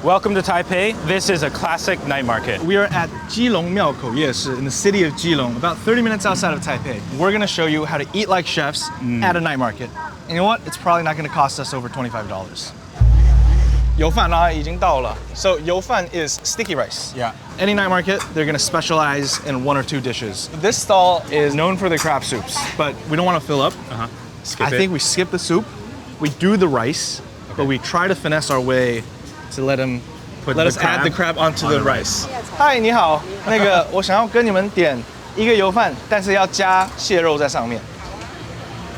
Welcome to Taipei. This is a classic night market. We are at Keelung Miaokou Yeshi in the city of Keelung, about 30 minutes outside of Taipei. We're gonna show you how to eat like chefs at a night market. And you know what? It's probably not gonna cost us over $25. Youfan 已经到了. So Youfan is sticky rice. Yeah. Any night market, they're gonna specialize in one or two dishes. This stall is known for their crab soups, but we don't wanna fill up. I think we skip the soup, we do the rice, but we try to finesse our way to let us add the crab onto the rice. Hi, 你好，那个我想要跟你们点一个油饭，但是要加蟹肉在上面。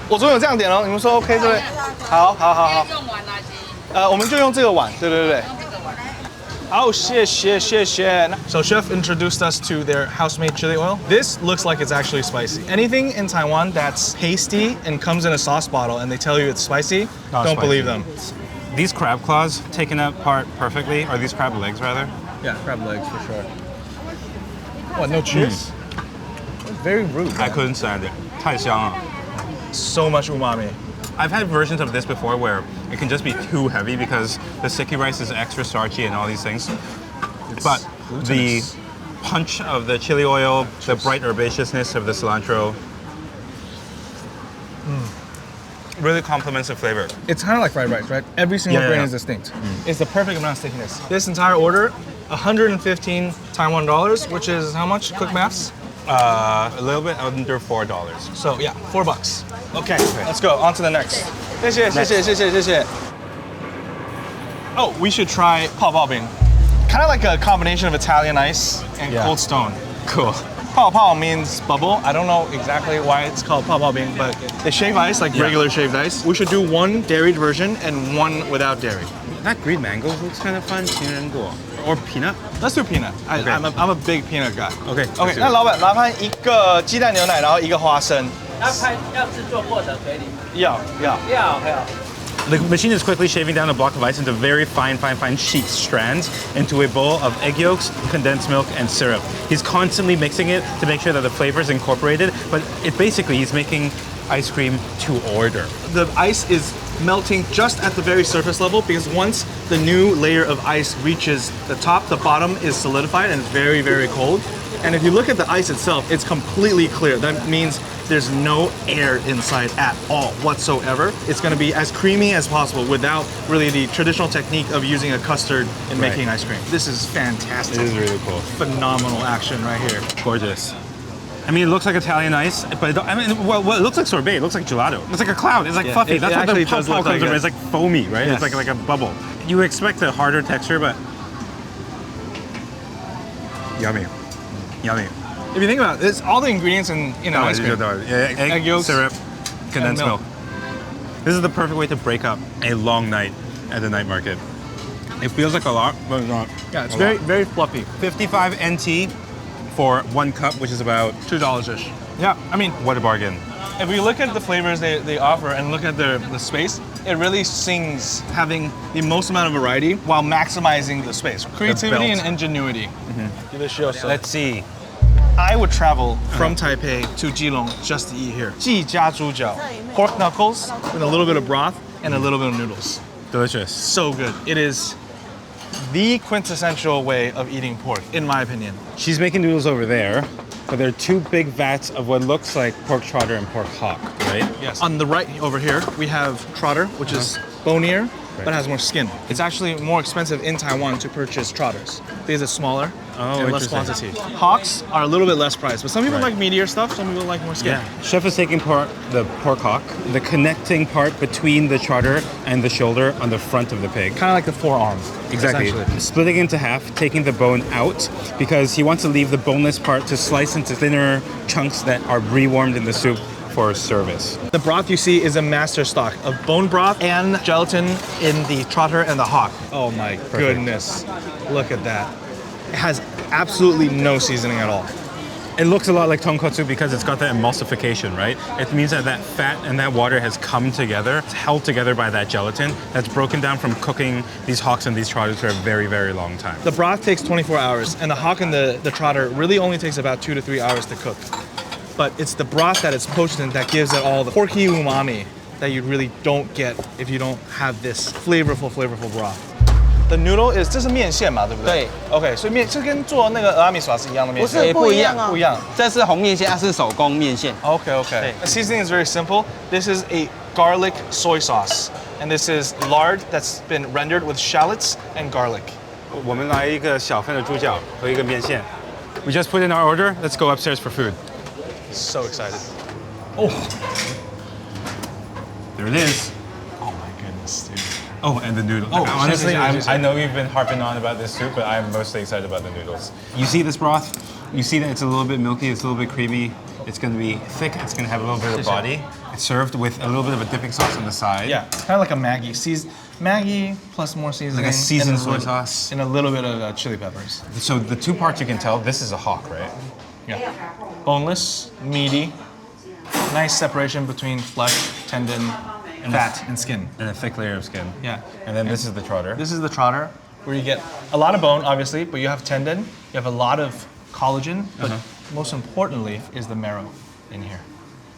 我昨天有这样点哦，你们说 OK 对不对？好。我们就用这个碗，对。好，谢谢。So chef introduced us to their house-made chili oil. This looks like it's actually spicy. Anything in Taiwan that's pasty and comes in a sauce bottle and they tell you it's spicy, don't believe them. These crab claws taken apart perfectly, or these crab legs rather. Yeah, crab legs for sure. What, no cheers? Very rude. I couldn't stand it. 太香了. So much umami. I've had versions of this before where it can just be too heavy because the sticky rice is extra starchy and all these things. But the punch of the chili oil, the bright herbaceousness of the cilantro, really complements the flavor. It's kind of like fried rice, right? Every single grain is distinct. It's the perfect amount of stickiness. This entire order, 115 Taiwan dollars, which is how much? Quick maths? A little bit under $4. So yeah, $4. Okay, let's go on to the next. 谢谢. Oh, we should try Pao Pao Bing. Kind of like a combination of Italian ice and Cold Stone. Cool. Pao Pao means bubble. I don't know exactly why it's called Pao Pao Bing, but they shave ice like regular shaved ice. We should do one dairy version and one without dairy. That green mango looks kind of fun. 情人果 or peanut. Let's do peanut. I'm a big peanut guy. Okay. 那老板麻烦一个鸡蛋牛奶，然后一个花生。要制作过的可以。要。The machine is quickly shaving down a block of ice into very fine sheet strands into a bowl of egg yolks, condensed milk, and syrup. He's constantly mixing it to make sure that the flavor is incorporated, but he's making ice cream to order. The ice is melting just at the very surface level because once the new layer of ice reaches the top, the bottom is solidified and very, very cold. And if you look at the ice itself, it's completely clear. That means there's no air inside at all whatsoever. It's going to be as creamy as possible without really the traditional technique of using a custard in making ice cream. This is fantastic. It is really cool. Phenomenal action right here. Gorgeous. I mean, it looks like Italian ice, but it looks like sorbet. It looks like gelato. It's like a cloud. It's like fluffy. That's what the Pao Pao comes from. It's like foamy, right? Yes. It's like a bubble. You expect a harder texture, but yummy. If you think about it, it's all the ingredients in ice cream. Egg yolks, syrup, condensed milk. This is the perfect way to break up a long night at the night market. It feels like a lot, but it's not. Yeah, it's very fluffy. 55 NT for 1 cup, which is about $2-ish. Yeah, I mean, what a bargain. If we look at the flavors they offer and look at the space, it really sings having the most amount of variety while maximizing the space. Creativity and ingenuity. Delicioso. Let's see. I would travel from Taipei to Keelung just to eat here. 鸡加猪脚, pork knuckles with a little bit of broth and a little bit of noodles. Delicious. So good. It is the quintessential way of eating pork, in my opinion. She's making noodles over there, but there are 2 big vats of what looks like pork trotter and pork hock, right? Yes. On the right over here, we have trotter, which is bonier, but has more skin. It's actually more expensive in Taiwan to purchase trotters because it's smaller and less quantity. Hocks are a little bit less priced, but some people like meatier stuff, some people like more skin. Yeah. Chef is taking the pork hock, the connecting part between the trotter and the shoulder on the front of the pig. Kind of like the forearm. Exactly. Splitting into half, taking the bone out because he wants to leave the boneless part to slice into thinner chunks that are rewarmed in the soup for service. The broth you see is a master stock of bone broth and gelatin in the trotter and the hock. Oh my goodness. Look at that. It has absolutely no seasoning at all. It looks a lot like tonkotsu because it's got that emulsification, right? It means that that fat and that water has come together. It's held together by that gelatin that's broken down from cooking these hocks and these trotters for a very, very long time. The broth takes 24 hours and the hock and the trotter really only takes about 2 to 3 hours to cook. But it's the broth that it's poached in that gives it all the porky umami that you really don't get if you don't have this flavorful broth. The noodle is 这是面线嘛，对不对？对。OK， 所以面这跟做那个俄阿米耍是一样的面线。不一样不一样。这是红面线，它是手工面线。OK. The seasoning is very simple. This is a garlic soy sauce, and this is lard that's been rendered with shallots and garlic. 我们来一个小份的猪脚和一个面线。We just put in our order. Let's go upstairs for food. So excited. Oh, there it is. Oh my goodness, dude. Oh, and the noodles. Oh, honestly, seriously. I know you've been harping on about this soup, but I'm mostly excited about the noodles. You see this broth? You see that it's a little bit milky, it's a little bit creamy. It's going to be thick, it's going to have a little bit of body. It's served with a little bit of a dipping sauce on the side. Yeah, kind of like a Maggi. Maggi plus more seasoning. Like a seasoned and soy sauce. And a little bit of chili peppers. So the two parts you can tell, this is a hawk, right? Yeah. Boneless, meaty, nice separation between flesh, tendon, fat, and skin. And a thick layer of skin. Yeah. And then this is the trotter. This is the trotter, where you get a lot of bone, obviously, but you have tendon, you have a lot of collagen, but most importantly is the marrow in here.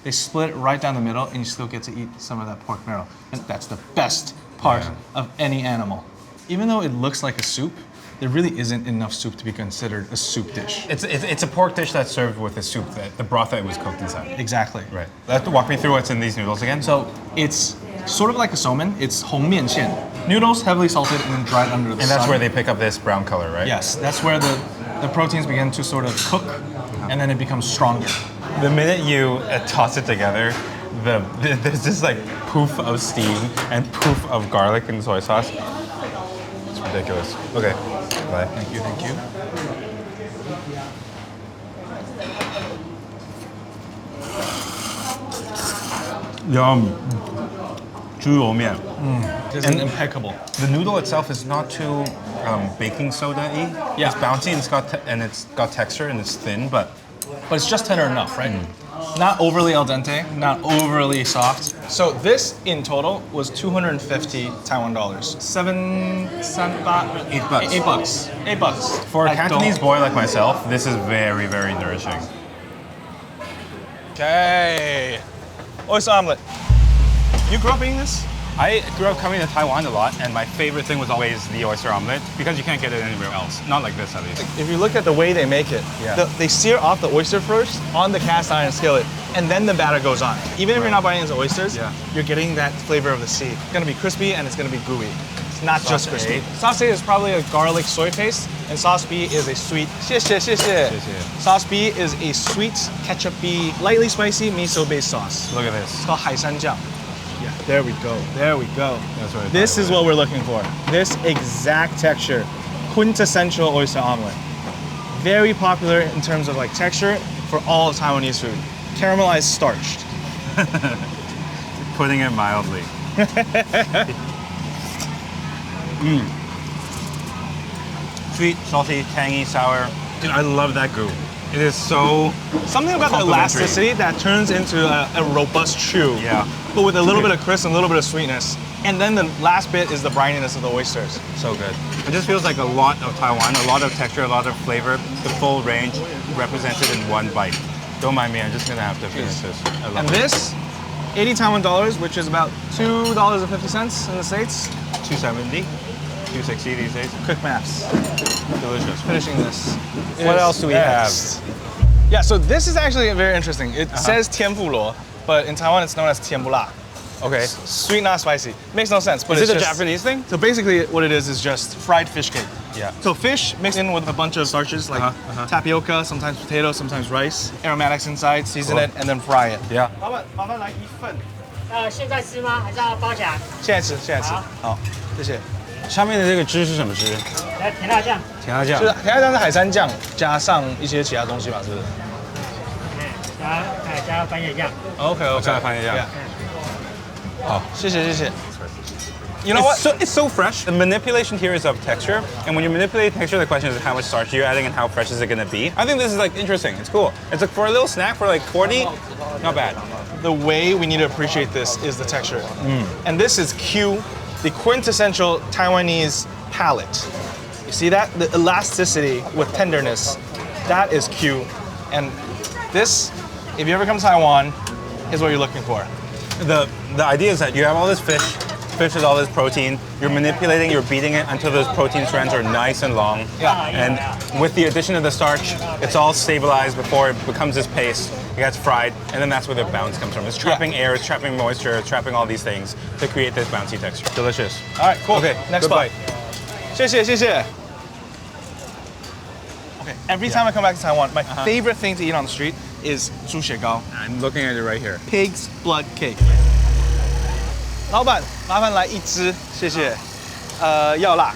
They split it right down the middle, and you still get to eat some of that pork marrow. And that's the best part of any animal. Even though it looks like a soup, there really isn't enough soup to be considered a soup dish. It's a pork dish that's served with the soup, the broth that was cooked inside. Exactly. Right. Walk me through what's in these noodles again. So it's sort of like a somen. It's 红面线. Noodles heavily salted and then dried under the sun. And that's where they pick up this brown color, right? Yes, that's where the proteins begin to sort of cook, and then it becomes stronger. The minute you toss it together, there's this like poof of steam and poof of garlic and soy sauce. It's ridiculous. Okay, bye. Thank you. Yum. 猪油面. It's impeccable. The noodle itself is not too baking soda-y. Yeah. It's bouncy and it's got texture and it's thin, but it's just tender enough, right? Not overly al dente, not overly soft. So this in total was 250 Taiwan dollars. $8. For a Cantonese boy like myself, this is very, very nourishing. Okay. Oyster omelet. You grew up eating this? I grew up coming to Taiwan a lot, and my favorite thing was always the oyster omelet because you can't get it anywhere else. Not like this, at least. If you look at the way they make it, they sear off the oyster first on the cast iron skillet, and then the batter goes on. Even if you're not buying into oysters, you're getting that flavor of the sea. It's gonna be crispy and it's gonna be gooey. It's not just crispy. Sauce A is probably a garlic soy paste, and sauce B is a sweet. 谢谢. Sauce B is a sweet, ketchup-y, lightly spicy miso-based sauce. Look at this. It's called 海山酱. Yeah, there we go. That's right. This is what we're looking for. This exact texture. Quintessential oyster omelet. Very popular in terms of like texture for all of Taiwanese food. Caramelized starched. Putting it mildly. Sweet, salty, tangy, sour. Dude, I love that goo. It is so something about the elasticity that turns into a robust chew. Yeah. But with a little bit of crisp and a little bit of sweetness. And then the last bit is the brininess of the oysters. So good. It just feels like a lot of Taiwan, a lot of texture, a lot of flavor, the full range represented in one bite. Don't mind me, I'm just gonna have to finish this. I love and it. This, 80 Taiwan dollars, which is about $2.50 in the States. 270, 260 these days. Quick maths. Delicious. Finishing this. What else do we have? Yeah, so this is actually very interesting. It says Tian Bu, but in Taiwan it's known as Tian Bu La. Okay. Sweet, not spicy. Makes no sense, but is it's it a just, Japanese thing? So basically what it is just fried fish cake. Yeah. So fish mixed in with a bunch of starches like tapioca, sometimes potato, sometimes rice. Aromatics inside, season it, and then fry it. Yeah. 老板，麻烦来一份。现在吃吗？还是要包起来？现在吃，现在吃。好，谢谢。下面的这个汁是什么汁？来甜辣酱。甜辣酱。就是甜辣酱是海山酱加上一些其他东西嘛，是不是？加番茄酱。OK， 加番茄酱。好，谢谢。You know what? It's so fresh. The manipulation here is of texture, and when you manipulate texture, the question is how much starch you're adding and how fresh is it going to be. I think this is like interesting. It's cool. It's like for a little snack for like 40, not bad. The way we need to appreciate this is the texture, and this is Q, the quintessential Taiwanese palate. You see that? The elasticity with tenderness, that is Q, and this, if you ever come to Taiwan, is what you're looking for. The idea is that you have all this fish fish with all this protein. You're manipulating, you're beating it until those protein strands are nice and long. Yeah. And with the addition of the starch, it's all stabilized before it becomes this paste. It gets fried, and then that's where the bounce comes from. It's trapping air, it's trapping moisture, it's trapping all these things to create this bouncy texture. Delicious. All right, cool. Okay, next good bite. 谢谢, 谢谢. Okay, every time I come back to Taiwan, my favorite thing to eat on the street is 猪血糕. I'm looking at it right here. Pig's blood cake. 老板，麻烦来一只，谢谢。要辣。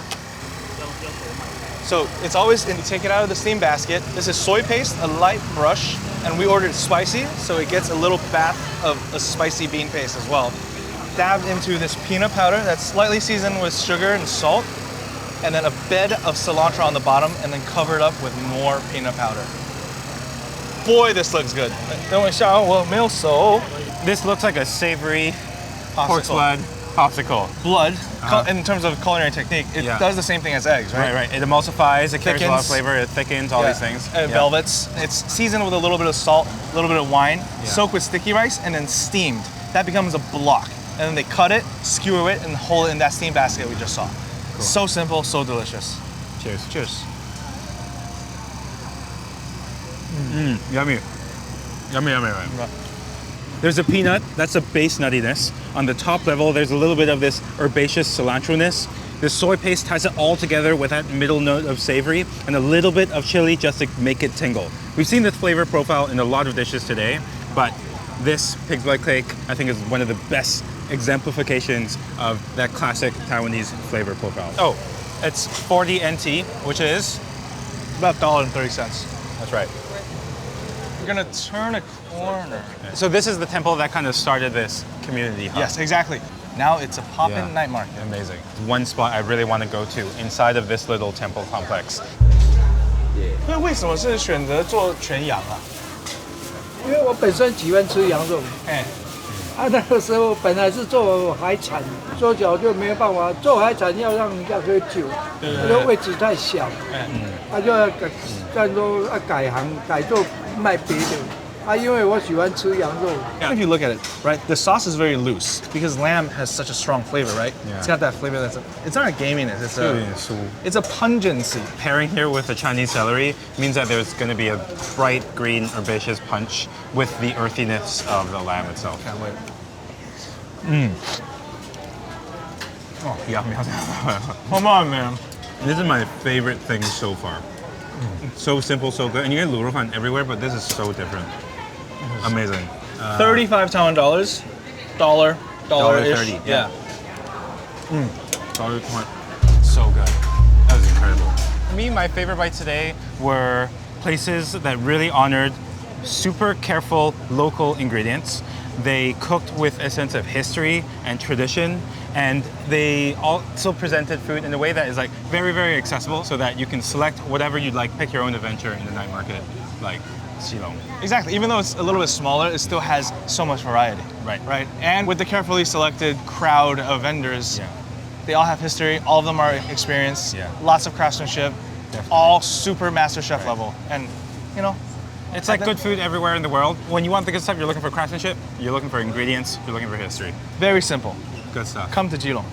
So it's always, and you take it out of the steam basket. This is soy paste, a light brush, and we ordered spicy, so it gets a little bath of a spicy bean paste as well. Dabbed into this peanut powder that's slightly seasoned with sugar and salt, and then a bed of cilantro on the bottom, and then covered up with more peanut powder. Boy, this looks good. 等我一下，我没有手。 This looks like a savory pork blood popsicle. Blood, in terms of culinary technique, it does the same thing as eggs, right? Right. It emulsifies, it carries a lot of Thickens. flavor, it thickens, all these things. It velvets. It's seasoned with a little bit of salt, a little bit of wine, soaked with sticky rice, and then steamed. That becomes a block. And then they cut it, skewer it, and hold it in that steam basket we just saw. Cool. So simple, so delicious. Cheers. Cheers. Yummy. Yummy. There's a peanut, that's a base nuttiness. On the top level, there's a little bit of this herbaceous cilantro-ness. The soy paste ties it all together with that middle note of savory and a little bit of chili just to make it tingle. We've seen this flavor profile in a lot of dishes today, but this pig's blood cake, I think, is one of the best exemplifications of that classic Taiwanese flavor profile. Oh, it's 40 NT, which is? About $1.30. That's right. We're gonna turn a corner. So this is the temple that kind of started this community hub. Yes, exactly. Now it's a poppin' night market. Amazing. One spot I really want to go to inside of this little temple complex. 那为什么是选择做全羊啊？因为我本身喜欢吃羊肉，那个时候本来是做海产，做久就没有办法，做海产要让人家喝酒，这个位置太小，就要改说改行改做卖别的，因为我喜欢吃羊肉。If you look at it, right, the sauce is very loose because lamb has such a strong flavor, right? Yeah. It's got that flavor it's not a gaminess, it's a pungency. Pairing here with the Chinese celery means that there's going to be a bright green herbaceous punch with the earthiness of the lamb itself. Can't wait. Oh, yum. Come on, man. This is my favorite thing so far. It's so simple, so good. And you get lu fan everywhere, but this is so different. Amazing. 35 Taiwan dollars. Dollar-ish. $1.30. Yeah. So good. That was incredible. For me, my favorite bites today were places that really honored super careful local ingredients. They cooked with a sense of history and tradition, and they also presented food in a way that is like very, very accessible so that you can select whatever you'd like, pick your own adventure in the night market, like Keelung. Exactly. Even though it's a little bit smaller, it still has so much variety. Right. And with the carefully selected crowd of vendors, they all have history, all of them are experienced, lots of craftsmanship, all super master chef level. And, you know, it's like good food everywhere in the world. When you want the good stuff, you're looking for craftsmanship, you're looking for ingredients, you're looking for history. Very simple. Good stuff. Come to Keelung.